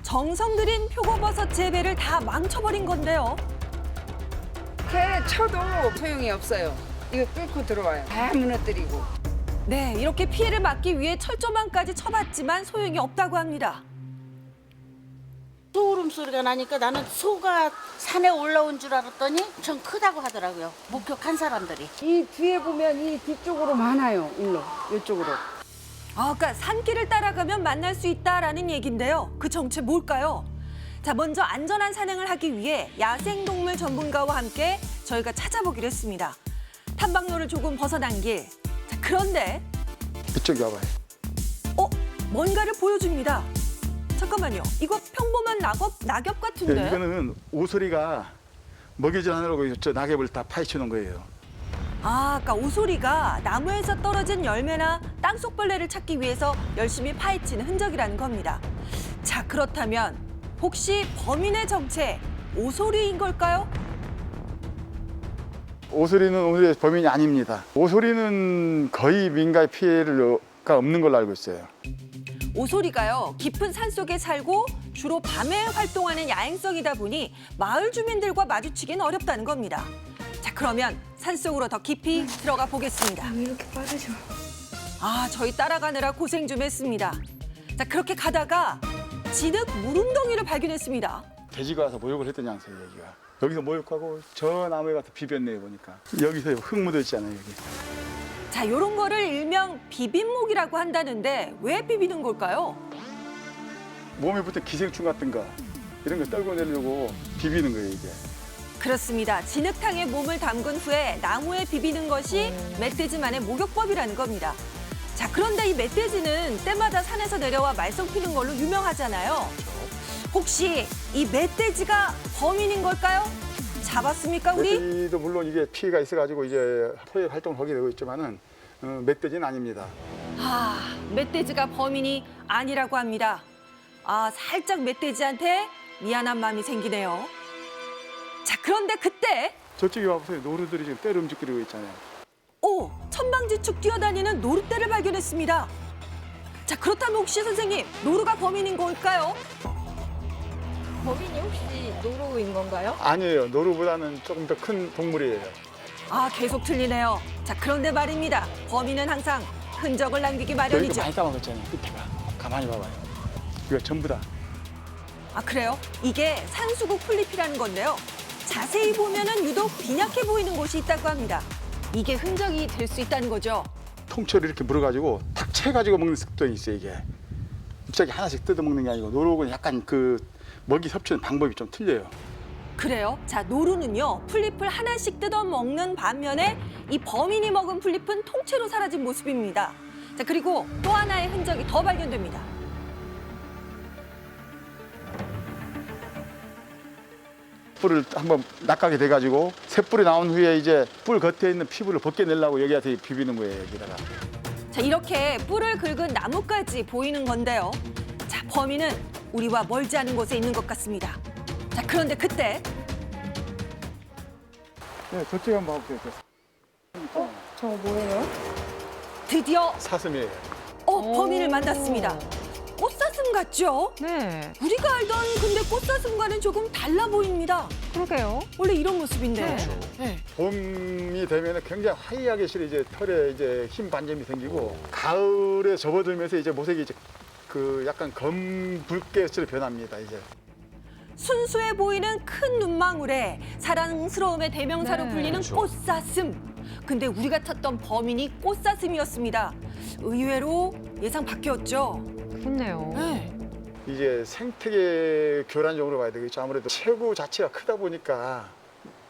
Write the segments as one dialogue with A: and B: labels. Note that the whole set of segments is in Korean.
A: 정성 들인 표고버섯 재배를 다 망쳐버린 건데요.
B: 개 쳐도 소용이 없어요. 이거 뚫고 들어와요. 다 무너뜨리고.
A: 네, 이렇게 피해를 막기 위해 철조망까지 쳐봤지만 소용이 없다고 합니다.
C: 소울음 소리가 나니까 나는 소가 산에 올라온 줄 알았더니 전 크다고 하더라고요. 목격한 사람들이.
B: 이 뒤에 보면 이 뒤쪽으로 많아요. 일로, 이쪽으로.
A: 그러니까 산길을 따라가면 만날 수 있다라는 얘긴데요. 그 정체 뭘까요? 자, 먼저 안전한 산행을 하기 위해 야생동물 전문가와 함께 저희가 찾아보기로 했습니다. 탐방로를 조금 벗어난 길. 자, 그런데
D: 이쪽에 와봐요.
A: 뭔가를 보여줍니다. 잠깐만요. 이거 평범한 낙엽 같은데?
D: 네, 이거는 오소리가 먹이질 하느라고 저 낙엽을 다 파헤쳐 놓은 거예요.
A: 아까 오소리가 나무에서 떨어진 열매나 땅속벌레를 찾기 위해서 열심히 파헤치는 흔적이라는 겁니다. 자, 그렇다면 혹시 범인의 정체 오소리인 걸까요?
D: 오소리는 오늘의 범인이 아닙니다. 오소리는 거의 민가의 피해가 없는 걸로 알고 있어요.
A: 오소리가요, 깊은 산속에 살고 주로 밤에 활동하는 야행성이다 보니 마을 주민들과 마주치기는 어렵다는 겁니다. 자, 그러면 산속으로 더 깊이 들어가 보겠습니다.
E: 왜 이렇게 빠르죠?
A: 저희 따라가느라 고생 좀 했습니다. 자, 그렇게 가다가 진흙 물웅덩이를 발견했습니다.
D: 돼지가 와서 모욕을 했더니 않아요, 여기가. 여기서 모욕하고 저 나무에 가서 비볐네요, 보니까. 여기서 흙 묻어 있잖아요, 여기.
A: 자, 요런 거를 일명 비빔목이라고 한다는데 왜 비비는 걸까요?
D: 몸에 붙은 기생충 같은 거 이런 거 떨고 내려고 비비는 거예요, 이게.
A: 그렇습니다. 진흙탕에 몸을 담근 후에 나무에 비비는 것이 멧돼지만의 목욕법이라는 겁니다. 자, 그런데 이 멧돼지는 때마다 산에서 내려와 말썽 피는 걸로 유명하잖아요. 혹시 이 멧돼지가 범인인 걸까요? 잡았습니까, 우리?
D: 멧돼지도 물론 이게 피해가 있어가지고 이제 포획 활동을 하게 되고 있지만은 멧돼지는 아닙니다.
A: 멧돼지가 범인이 아니라고 합니다. 살짝 멧돼지한테 미안한 마음이 생기네요. 자, 그런데 그때
D: 저쪽에 와보세요. 노루들이 지금 때를 움직이고 있잖아요.
A: 천방지축 뛰어다니는 노루떼를 발견했습니다. 자, 그렇다면 혹시 선생님, 노루가 범인인 걸까요?
E: 범인이 혹시 노루인 건가요?
D: 아니에요. 노루보다는 조금 더 큰 동물이에요.
A: 계속 틀리네요. 자, 그런데 말입니다. 범인은 항상 흔적을 남기기
D: 여기가
A: 마련이죠.
D: 많이 까먹었잖아요. 끝에가. 가만히 봐봐요. 이거 전부 다.
A: 그래요? 이게 산수국 풀잎이라는 건데요. 자세히 보면은 유독 빈약해 보이는 곳이 있다고 합니다. 이게 흔적이 될 수 있다는 거죠.
D: 통째로 이렇게 물어가지고 탁 채가지고 먹는 습성이 있어요, 이게. 갑자기 하나씩 뜯어먹는 게 아니고 노루는 약간 그 먹이 섭취는 방법이 좀 틀려요.
A: 그래요? 자, 노루는요, 풀잎을 하나씩 뜯어 먹는 반면에 이 범인이 먹은 풀잎은 통째로 사라진 모습입니다. 자, 그리고 또 하나의 흔적이 더 발견됩니다.
D: 뿔을 한번 낚아게 돼가지고 새뿔이 나온 후에 이제 뿔 겉에 있는 피부를 벗겨내려고 여기한테 비비는 거예요, 여기다가.
A: 자, 이렇게 뿔을 긁은 나무까지 보이는 건데요. 자, 범인은 우리와 멀지 않은 곳에 있는 것 같습니다. 자, 그런데 그때
D: 네, 저쪽에 한번 봐볼게요.
E: 저거 뭐예요?
A: 드디어
D: 사슴이에요.
A: 범인을 만났습니다. 꽃사슴 같죠?
F: 네,
A: 우리가 알던 근데 꽃사슴과는 조금 달라 보입니다.
F: 그러게요.
A: 원래 이런 모습인데.
F: 네.
D: 봄이 되면 굉장히 하이하게 실어 이제 털에 이제 흰 반점이 생기고 가을에 접어들면서 이제 모색이 이제 그 약간 검붉게스로 변합니다, 이제.
A: 순수해 보이는 큰 눈망울에 사랑스러움의 대명사로
F: 네.
A: 불리는 꽃사슴. 근데 우리가 찾던 범인이 꽃사슴이었습니다. 의외로 예상 밖이었죠.
F: 그렇네요.
A: 네.
D: 이제 생태계 교란종으로 봐야 되겠죠. 아무래도 체구 자체가 크다 보니까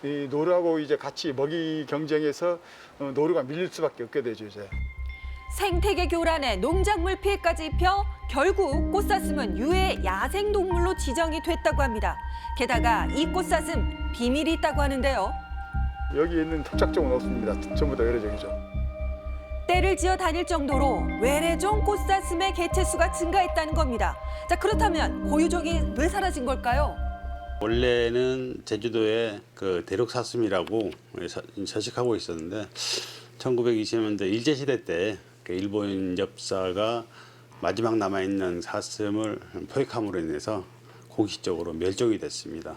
D: 이 노루하고 이제 같이 먹이 경쟁에서 노루가 밀릴 수밖에 없게 되죠, 이제.
A: 생태계 교란에 농작물 피해까지 입혀 결국 꽃사슴은 유해 야생동물로 지정이 됐다고 합니다. 게다가 이 꽃사슴 비밀이 있다고 하는데요.
D: 여기 있는 토착종은 없습니다. 전부 다 외래종이죠.
A: 떼를 지어 다닐 정도로 외래종 꽃사슴의 개체수가 증가했다는 겁니다. 자, 그렇다면 고유종이 왜 사라진 걸까요?
G: 원래는 제주도에 그 대륙사슴이라고 서식하고 있었는데 1920년대 일제시대 때 그 일본 엽사가 마지막 남아있는 사슴을 포획함으로 인해서 공식적으로 멸종이 됐습니다.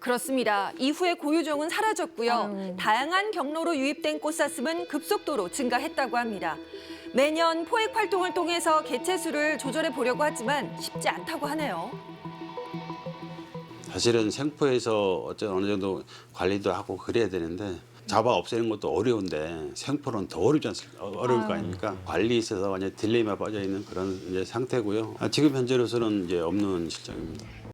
A: 그렇습니다. 이후에 고유종은 사라졌고요. 다양한 경로로 유입된 꽃사슴은 급속도로 증가했다고 합니다. 매년 포획 활동을 통해서 개체수를 조절해 보려고 하지만 쉽지 않다고 하네요.
G: 사실은 생포에서 어느 정도 관리도 하고 그래야 되는데 잡아 없애는 것도 어려운데 생포는 더 어려울 거 아닙니까? 관리에 있어서 완전 딜레이만 빠져 있는 그런 이제 상태고요. 지금 현재로서는 이제 없는 실정입니다.